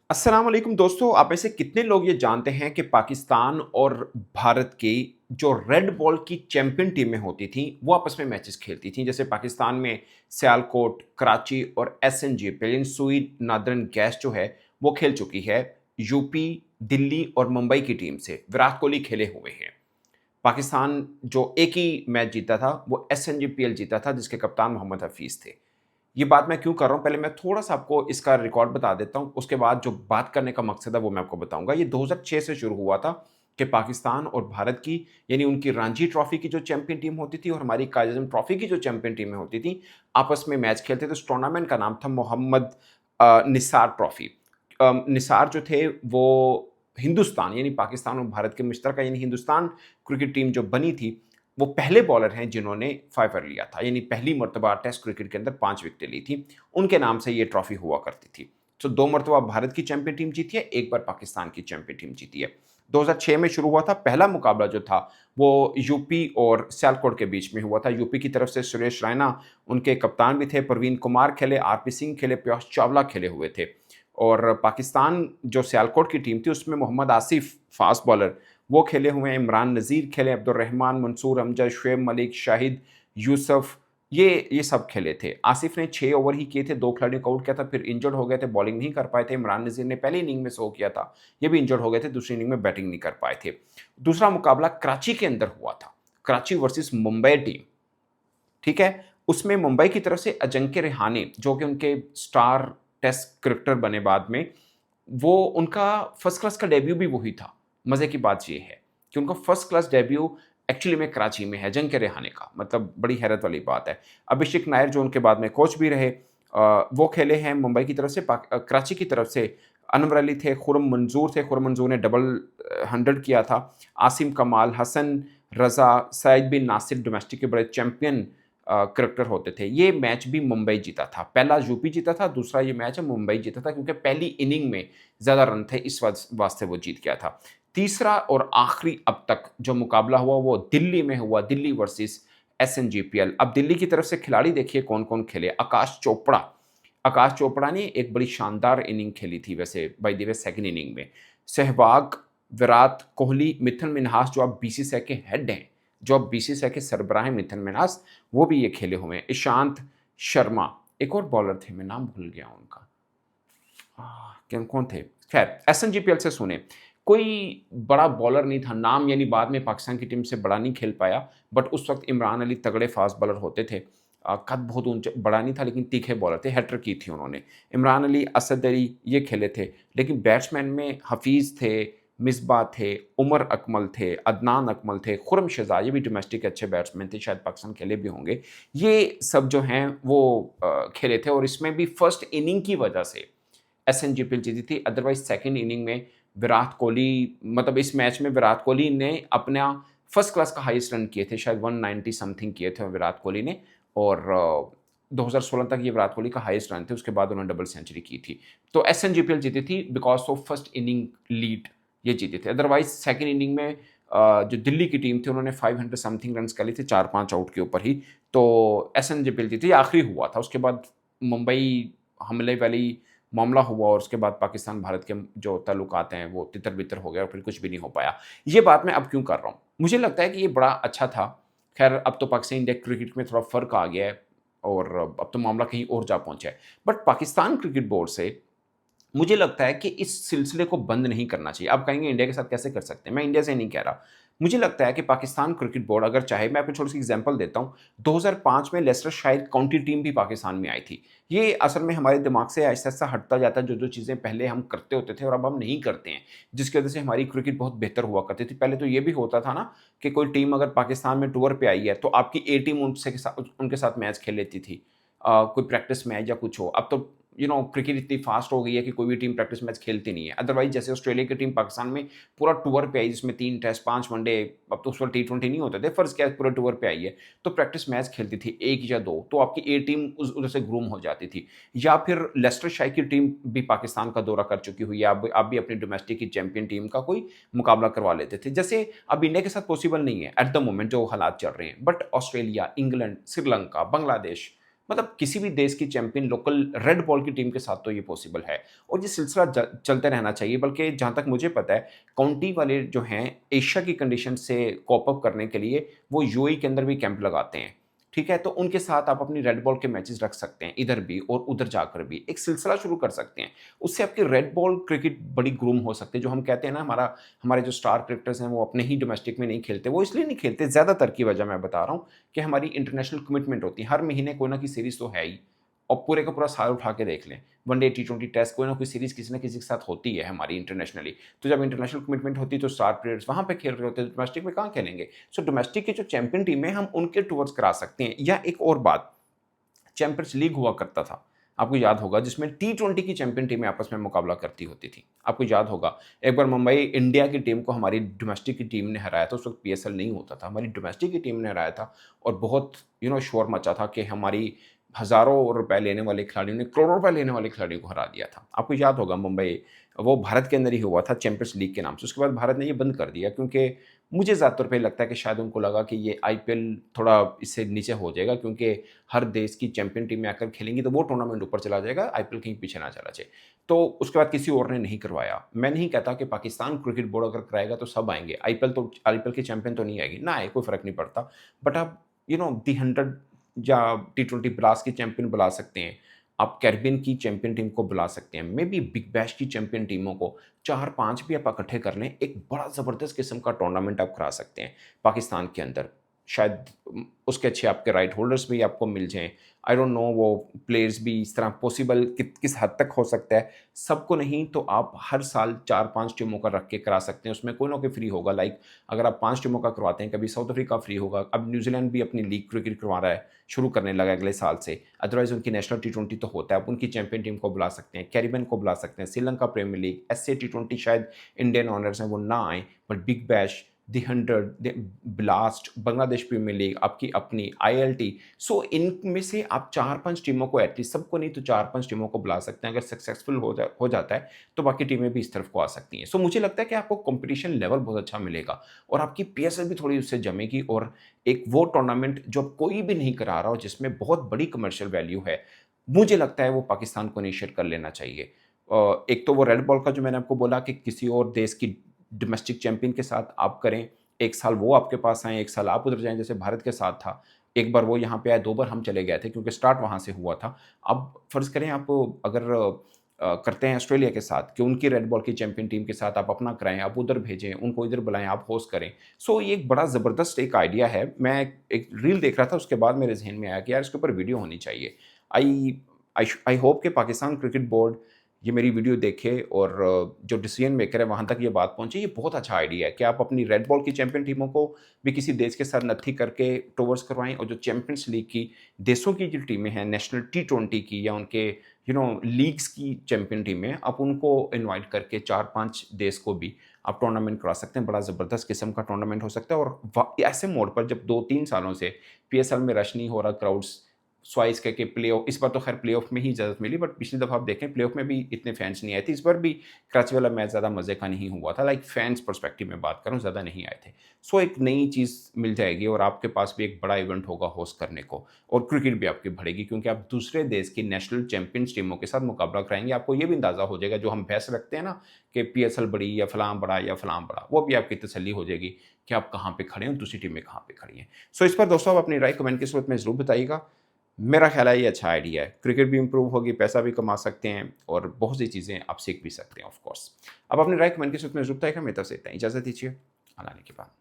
अस्सलाम वालेकुम दोस्तों, आप में से कितने लोग ये जानते हैं कि पाकिस्तान और भारत की जो रेड बॉल की चैंपियन टीमें होती थीं, वो आपस में मैचेस खेलती थीं। जैसे पाकिस्तान में सियालकोट, कराची और एसएनजे पेलिन सुई नादरन गैस जो है, वो खेल चुकी है यूपी, दिल्ली और मुंबई की टीम से। विराट कोहली खेले हुए हैं। पाकिस्तान जो एक ही मैच जीता था, वो एसएनजेपीएल जीता था, जिसके कप्तान मोहम्मद हफीज़ थे। ये बात मैं क्यों कर रहा हूँ, पहले मैं थोड़ा-सा आपको इसका रिकॉर्ड बता देता हूँ, उसके बाद जो बात करने का मकसद है, वो मैं आपको बताऊँगा। ये 2006 से शुरू हुआ था कि पाकिस्तान और भारत की, यानी उनकी रणजी ट्रॉफ़ी की जो चैंपियन टीम होती थी और हमारी कायज़म ट्रॉफ़ी की जो चैंपियन टीमें होती थीं, आपस में मैच खेलते थे। उस टूर्नामेंट का नाम था मोहम्मद निसार ट्रॉफ़ी। निसार जो थे, वो हिंदुस्तान यानी पाकिस्तान और भारत के मुश्तरका यानी हिंदुस्तान क्रिकेट टीम जो बनी थी, वो पहले बॉलर हैं जिन्होंने 5 लिया था, यानी पहली मर्तबा टेस्ट क्रिकेट के अंदर 5 विकेटें ली थी। उनके नाम से ये ट्रॉफी हुआ करती थी। तो 2 मर्तबा भारत की चैंपियन टीम जीती है, 1 बार पाकिस्तान की चैंपियन टीम जीती है। 2006 में शुरू हुआ था, पहला मुकाबला जो था, वो यूपी और सियालकोट के बीच में हुआ था। यूपी की तरफ से सुरेश रैना उनके कप्तान भी थे, परवीन कुमार खेले, आरपी सिंह खेले, पीयूष चावला खेले हुए थे। और पाकिस्तान जो सियालकोट की टीम थी, उसमें मोहम्मद आसिफ फास्ट बॉलर वो खेले हुए हैं, इमरान नज़ीर खेले, अब्दुर्रहमान, मंसूर अमजद, शुएब मलिक, शाहिद यूसुफ, ये सब खेले थे। आसिफ ने 6 ओवर ही किए थे, 2 खिलाड़ियों को आउट किया था, फिर इंजर्ड हो गए थे, बॉलिंग नहीं कर पाए थे। इमरान नज़ीर ने पहली इनिंग में 100 किया था, ये भी इंजर्ड हो गए थे, दूसरी इनिंग में बैटिंग नहीं कर पाए थे। दूसरा मुकाबला कराची के अंदर हुआ था, कराची वर्सेस मुंबई टीम, ठीक है? उसमें मुंबई की तरफ से अजिंक्य रहाणे, जो कि उनके स्टार टेस्ट क्रिकेटर बने बाद में, वो उनका फर्स्ट क्लास का डेब्यू भी वही था। मज़े की बात ये है कि उनका फर्स्ट क्लास डेब्यू एक्चुअली में कराची में है, अजिंक्य रहाणे का, मतलब बड़ी हैरत वाली बात है। अभिषेक नायर जो उनके बाद में कोच भी रहे, वो खेले हैं मुंबई की तरफ से, कराची की तरफ से अनवर अली थे, खुर्रम मंजूर थे, खुर्रम मंजूर ने डबल 100 किया था। आसिम कमाल, हसन रज़ा, सईद बिन नासिर डोमेस्टिक के बड़े चैंपियन क्रिकेटर होते थे। ये मैच भी मुंबई जीता था। पहला यूपी जीता था, दूसरा ये मैच है मुंबई जीता था, क्योंकि पहली इनिंग में ज़्यादा रन थे, इस वास्ते वो जीत गया था। तीसरा और आखिरी अब तक जो मुकाबला हुआ, वो दिल्ली में हुआ, दिल्ली वर्सेस एसएनजीपीएल। अब दिल्ली की तरफ से खिलाड़ी देखिए कौन-कौन खेले। आकाश चोपड़ा ने एक बड़ी शानदार इनिंग खेली थी, वैसे by the way second inning में। सहवाग, विराट कोहली, मिथुन मिन्हास, जो अब बीसीसीआई के हेड हैं, जो अब बीसीसीआई के सरबराह हैं मिथुन मिन्हास, वो भी ये खेले हुए हैं। ईशांत शर्मा, एक और बॉलर थे, मैं नाम भूल गया उनका। कौन कौन थे? खैर, एसएनजीपीएल से सुने। कोई बड़ा बॉलर नहीं था, नाम यानी बाद में पाकिस्तान की टीम से बड़ा नहीं खेल पाया, बट उस वक़्त इमरान अली तगड़े फास्ट बॉलर होते थे। कद बहुत ऊँचे बड़ा नहीं था, लेकिन तीखे बॉलर थे, हैट्रिक की थी उन्होंने। इमरान अली, असद अली ये खेले थे, लेकिन बैट्समैन में हफीज़ थे, मिसबाह थे, उमर अकमल थे, अदनान अकमल थे, खुर्रम शेहज़ाद, ये भी डोमेस्टिक के अच्छे बैट्समैन थे, शायद पाकिस्तान खेले भी होंगे। ये सब जो हैं वो खेले थे, और इसमें भी फर्स्ट इनिंग की वजह से एसएनजीपीएल जीती थी। अदरवाइज़ सेकंड इनिंग में विराट कोहली, मतलब इस मैच में विराट कोहली ने अपना फर्स्ट क्लास का हाईएस्ट रन किए थे, शायद 190 समथिंग किए थे विराट कोहली ने, और 2016 तक ये विराट कोहली का हाईएस्ट रन थे, उसके बाद उन्होंने डबल सेंचुरी की थी। तो एसएनजीपीएल जीती थी because of first inning lead, ये जीते थे। अदरवाइज़ सेकंड इनिंग में जो दिल्ली की टीम थी, उन्होंने 500 समथिंग रन्स कर लिए थे, 4-5 आउट के ऊपर ही। तो एसएनजीपीएल जीती, आखिरी हुआ था। उसके बाद मुंबई हमले वाली मामला हुआ, और उसके बाद पाकिस्तान भारत के जो ताल्लुकात हैं वो तितर-बितर हो गए, और फिर कुछ भी नहीं हो पाया। ये बात मैं अब क्यों कर रहा हूँ? मुझे लगता है कि ये बड़ा अच्छा था। ख़ैर, अब तो पाकिस्तान इंडिया क्रिकेट में थोड़ा फ़र्क आ गया है, और अब तो मामला कहीं और जा पहुँचा है। बट पाकिस्तान क्रिकेट बोर्ड से मुझे लगता है कि इस सिलसिले को बंद नहीं करना चाहिए। आप कहेंगे इंडिया के साथ कैसे कर सकते हैं? मैं इंडिया से नहीं कह रहा। मुझे लगता है कि पाकिस्तान क्रिकेट बोर्ड अगर चाहे, मैं आपको छोटी-सी एग्ज़ाम्पल देता हूँ। 2005 में लेस्टरशायर काउंटी टीम भी पाकिस्तान में आई थी। ये असल में हमारे दिमाग से आहिस्ता-आहिस्ता हटता जाता है, जो-जो चीज़ें पहले हम करते होते थे और अब हम नहीं करते हैं, जिसकी वज़ह से हमारी क्रिकेट बहुत बेहतर हुआ करती थी। पहले तो ये भी होता था ना कि कोई टीम अगर पाकिस्तान में टूर पे आई है, तो आपकी ए टीम उनके साथ मैच खेल लेती थी। कोई प्रैक्टिस मैच या कुछ हो। अब तो क्रिकेट इतनी फास्ट हो गई है कि कोई भी टीम प्रैक्टिस मैच खेलती नहीं है। अदरवाइज़ जैसे ऑस्ट्रेलिया की टीम पाकिस्तान में पूरा टूर पे आई, जिसमें 3 टेस्ट, 5 वनडे, अब तो उस वक़्त टी20 नहीं होते थे, फ़र्ज़ किया पूरे टूर पे आई है, तो प्रैक्टिस मैच खेलती थी 1 या 2, तो आपकी ए टीम उस उधर से ग्रूम हो जाती थी। या फिर लेस्टरशायर की टीम भी पाकिस्तान का दौरा कर चुकी हुई है, आप भी अपनी डोमेस्टिक की चैंपियन टीम का कोई मुकाबला करवा लेते थे। जैसे अब इंडिया के साथ पॉसिबल नहीं है एट द मोमेंट जो हालात चल रहे हैं, but Australia, England, Sri Lanka, Bangladesh, मतलब किसी भी देश की चैंपियन लोकल रेड बॉल की टीम के साथ तो ये पॉसिबल है और ये सिलसिला चलते रहना चाहिए। बल्कि जहाँ तक मुझे पता है, काउंटी वाले जो हैं एशिया की कंडीशन से कॉप अप करने के लिए वो यूएई के अंदर भी कैंप लगाते हैं। ठीक है, तो उनके साथ आप अपनी रेड बॉल के मैचेस रख सकते हैं, इधर भी और उधर जाकर भी एक सिलसिला शुरू कर सकते हैं। उससे आपकी रेड बॉल क्रिकेट बड़ी ग्रूम हो सकती है। जो हम कहते हैं ना, हमारे जो स्टार क्रिकेटर्स हैं वो अपने ही डोमेस्टिक में नहीं खेलते। वो इसलिए नहीं खेलते, ज़्यादातर की वजह मैं बता रहा हूँ कि हमारी इंटरनेशनल कमिटमेंट होती है। हर महीने कोई ना कोई सीरीज़ तो है ही, और पूरे का पूरा साल उठा के देख लें, वनडे, टी20 टेस्ट, कोई ना कोई सीरीज़ किसी ना किसी के साथ होती है हमारी इंटरनेशनली। तो जब इंटरनेशनल कमिटमेंट होती है तो स्टार प्लेयर्स वहाँ पे खेल रहे होते हैं, डोमेस्टिक में कहाँ खेलेंगे? सो डोमेस्टिक की जो चैंपियन टीम है हम उनके टूवर्ड्स करा सकते हैं। या एक और बात, चैंपियंस लीग हुआ करता था, आपको याद होगा, जिसमें टी20 की चैंपियन टीमें आपस में मुकाबला करती होती थी। आपको याद होगा, एक बार मुंबई इंडिया की टीम को हमारी डोमेस्टिक की टीम ने हराया था। उस वक्त पीएसएल नहीं होता था, हमारी डोमेस्टिक की टीम ने हराया था और बहुत शोर मचा था कि हमारी हज़ारों रुपए लेने वाले खिलाड़ियों ने करोड़ों रुपए लेने वाले खिलाड़ियों को हरा दिया था। आपको याद होगा, मुंबई, वो भारत के अंदर ही हुआ था चैंपियंस लीग के नाम से। उसके बाद भारत ने ये बंद कर दिया क्योंकि मुझे ज़्यादा तौर पे लगता है कि शायद उनको लगा कि ये आईपीएल थोड़ा इससे नीचे हो जाएगा, क्योंकि हर देश की चैंपियन टीमें आकर खेलेंगी तो वो टूर्नामेंट ऊपर चला जाएगा, आईपीएल कहीं पीछे ना चला जाए। तो उसके बाद किसी और ने नहीं करवाया। मैं नहीं कहता कि पाकिस्तान क्रिकेट बोर्ड अगर कराएगा तो सब आएंगे, आईपीएल की चैंपियन तो नहीं आएगी, ना आए, कोई फ़र्क नहीं पड़ता। बट आप दी 100 या टी20 ब्लास्ट की चैंपियन बुला सकते हैं, आप कैरिबियन की चैंपियन टीम को बुला सकते हैं, मे बी बिग बैश की चैंपियन टीमों को 4-5 भी आप इकट्ठे कर लें, एक बड़ा ज़बरदस्त किस्म का टूर्नामेंट आप करा सकते हैं पाकिस्तान के अंदर। शायद उसके अच्छे आपके राइट होल्डर्स भी आपको मिल जाएँ। आई डोंट नो, वो प्लेयर्स भी इस तरह पॉसिबल किस हद तक हो सकता है। सबको नहीं तो आप हर साल 4-5 टीमों का रख के करा सकते हैं, उसमें कोई ना कोई फ्री होगा। लाइक अगर आप 5 टीमों का करवाते हैं, कभी साउथ अफ्रीका फ्री होगा। अब न्यूज़ीलैंड भी अपनी लीग क्रिकेट करवा रहा है, शुरू करने लगा है अगले साल से। अदरवाइज़ उनकी नेशनल टी20 तो होता है, आप उनकी चैंपियन टीम को बुला सकते हैं, कैरिबियन को बुला सकते हैं, श्रीलंका प्रीमियर लीग, एसए टी20, शायद इंडियन ऑनर्स हैं वो ना आएँ, but Big Bash, the 100, the Blast, Bangladesh Premier League, आपकी अपनी आईएलटी। सो इनमें से आप 4-5 टीमों को, एटलीस्ट सबको नहीं तो 4-5 टीमों को बुला सकते हैं। अगर सक्सेसफुल हो जाता है तो बाकी टीमें भी इस तरफ को आ सकती हैं। सो मुझे लगता है कि आपको कॉम्पिटिशन लेवल बहुत अच्छा मिलेगा और आपकी पीएसएल भी थोड़ी उससे जमेगी, और एक वो टूर्नामेंट जो कोई भी नहीं करा रहा हो, जिसमें बहुत बड़ी कमर्शियल वैल्यू है, मुझे लगता है वो पाकिस्तान को इनिशिएट कर लेना चाहिए। एक तो वो रेड बॉल का जो मैंने आपको बोला कि किसी और देश की डोमेस्टिक चैंपियन के साथ आप करें, एक साल वो आपके पास आएँ, एक साल आप उधर जाएँ, जैसे भारत के साथ था। एक बार वो यहाँ पे आए, 2 बार हम चले गए थे क्योंकि स्टार्ट वहाँ से हुआ था। अब फ़र्ज़ करें आप अगर करते हैं ऑस्ट्रेलिया के साथ कि उनकी रेड बॉल की चैंपियन टीम के साथ आप अपना कराएँ, आप उधर भेजें, उनको इधर बुलाएँ, आप होस्ट करें। सो ये एक बड़ा ज़बरदस्त एक आइडिया है। मैं एक रील देख रहा था, उसके बाद मेरे ज़हन में आया कि यार इसके ऊपर वीडियो होनी चाहिए। आई होप कि पाकिस्तान क्रिकेट बोर्ड ये मेरी वीडियो देखे और जो डिसीजन मेकर है वहाँ तक ये बात पहुँचे। ये बहुत अच्छा आइडिया है कि आप अपनी रेड बॉल की चैंपियन टीमों को भी किसी देश के साथ नत्थी करके टूवर्स करवाएँ, और जो चैंपियंस लीग की देशों की जो टीमें हैं, नेशनल टी20 की या उनके लीग्स की चैंपियन टीमें, आप उनको इनवाइट करके 4-5 देश को भी आप टूर्नामेंट करा सकते हैं। बड़ा ज़बरदस्त किस्म का टूर्नामेंट हो सकता है, और ऐसे मोड पर जब 2-3 सालों से पीएसएल में रश नहीं हो रहा, क्राउड्स स्वाइस के प्लेऑफ, इस बार तो खैर प्लेऑफ में ही इजाज़त मिली, बट पिछली दफ़ा आप देखें प्लेऑफ में भी इतने फैंस नहीं आए थे। इस बार भी कराची वाला मैच ज़्यादा मज़े का नहीं हुआ था, लाइक फैंस पर्सपेक्टिव में बात करूँ, ज़्यादा नहीं आए थे। सो एक नई चीज़ मिल जाएगी और आपके पास भी एक बड़ा इवेंट होगा होस्ट करने को, और क्रिकेट भी आपकी बढ़ेगी क्योंकि आप दूसरे देश की नेशनल चैंपियंस टीमों के साथ मुकाबला कराएंगे। आपको ये भी अंदाज़ा हो जाएगा, जो हम बहस रखते हैं ना कि पीएसएल बड़ी या फलां बड़ा या फलां बड़ा, वो भी आपकी तसल्ली हो जाएगी कि आप कहाँ पे खड़े हैं और दूसरी टीमें कहाँ पे खड़ी हैं। सो इस पर दोस्तों आप अपनी राय कमेंट के सूरत में ज़रूर बताइएगा। मेरा ख्याल है ये अच्छा आइडिया है। क्रिकेट भी इम्प्रूव होगी, पैसा भी कमा सकते हैं और बहुत सी चीज़ें आप सीख भी सकते हैं ऑफ कोर्स। अब अपनी राय कमेंट के सूरत में ज़रूर बताइएगा। मेरी तरफ से इतना ही, इजाज़त दीजिए। अल्लाह ने के बाद।